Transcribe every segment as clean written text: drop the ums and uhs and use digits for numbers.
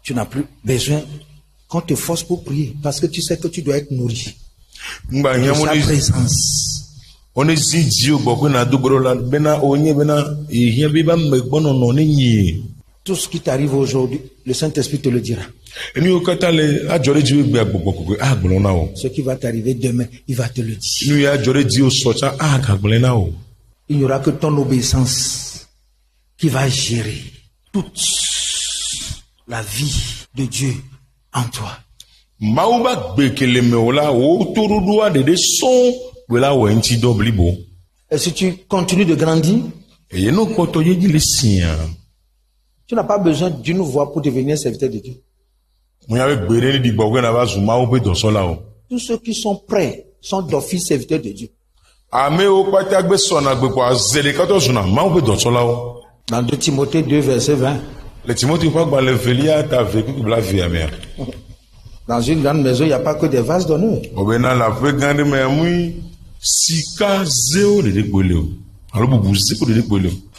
Tu n'as plus besoin qu'on te force pour prier parce que tu sais que tu dois être nourri de sa présence. On est Dieu, beaucoup n'a doublé bena onye bena y a biba me bon on est. Tout ce qui t'arrive aujourd'hui, le Saint-Esprit te le dira. Et nous quand elle a jolé Dieu bien beaucoup ah bolonao. Ce qui va t'arriver demain, il va te le dire. Nous y a jolé Dieu sorta ah bolonao. Il n'y aura que ton obéissance qui va gérer toute la vie de Dieu en toi. Maouba bekele meola o torudua de son. Et si tu continues de grandir, tu n'as pas besoin d'une voix pour devenir serviteur de Dieu. Tous ceux qui sont prêts sont d'office serviteurs de Dieu. Dans 2 Timothée 2, verset 20. Dans une grande maison, il n'y a pas que des vases d'honneur.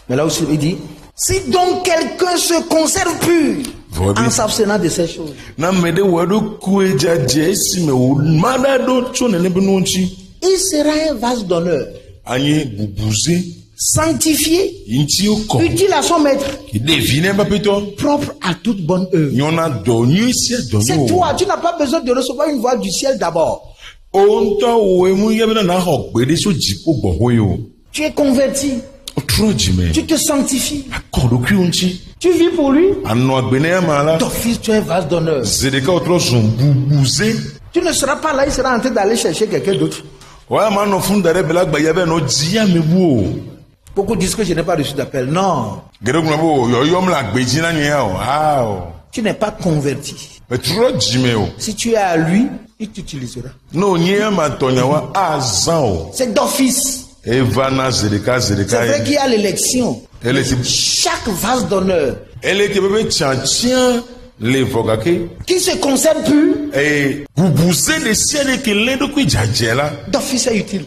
Mais là aussi, il dit, si donc quelqu'un se conserve pur en s'abstenant de ces choses, il sera un vase d'honneur, sanctifié, utile à son maître, propre à toute bonne œuvre. C'est toi, tu n'as pas besoin de recevoir une voix du ciel d'abord. Tu es converti. Tu te sanctifies. Tu vis pour lui. D'office, tu es un vase d'honneur. Tu ne seras pas là, il sera en train d'aller chercher quelqu'un d'autre. Beaucoup disent que je n'ai pas reçu d'appel. Non. Tu n'es pas converti. Si tu es à lui, il t'utilisera. C'est d'office. C'est vrai qu'il y a l'élection. Chaque vase d'honneur qui se conserve plus, d'office est utile.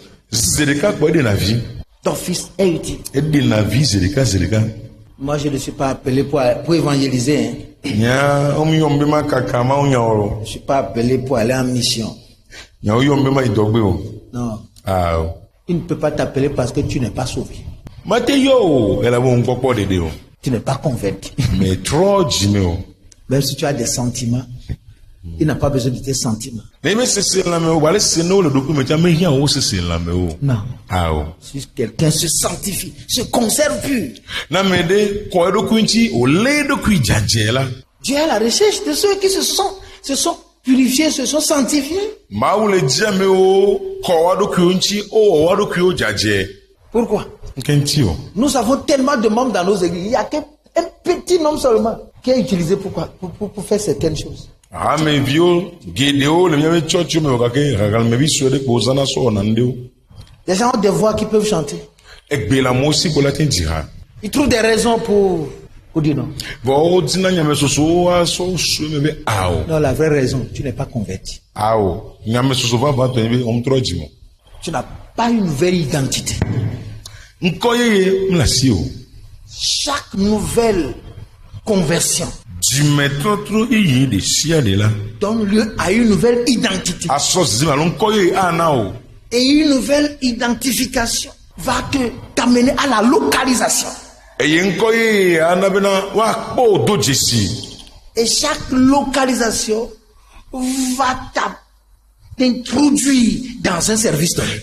D'office est utile. Moi, je ne suis pas appelé pour évangéliser. Hein. Je ne suis pas appelé pour aller en mission. Non. Il ne peut pas t'appeler parce que tu n'es pas sauvé. Tu n'es pas converti. Même si tu as des sentiments, il n'a pas besoin de tes sentiments. Non. Si quelqu'un se sanctifie, se conserve pur, Dieu est à la recherche de ceux qui se sont purifiés, se sont sanctifiés. Pourquoi? Nous avons tellement de membres dans nos églises. Il n'y a qu'un petit nombre seulement qui est utilisé pour faire certaines choses. Les gens ont des voix qui peuvent chanter. Ils trouvent des raisons pour dire non. Non, la vraie raison, tu n'es pas converti. Tu n'as pas une vraie identité. Chaque nouvelle conversion donne lieu à une nouvelle identité. Et une nouvelle identification va t'amener à la localisation. Et chaque localisation va t'introduire dans un service donné.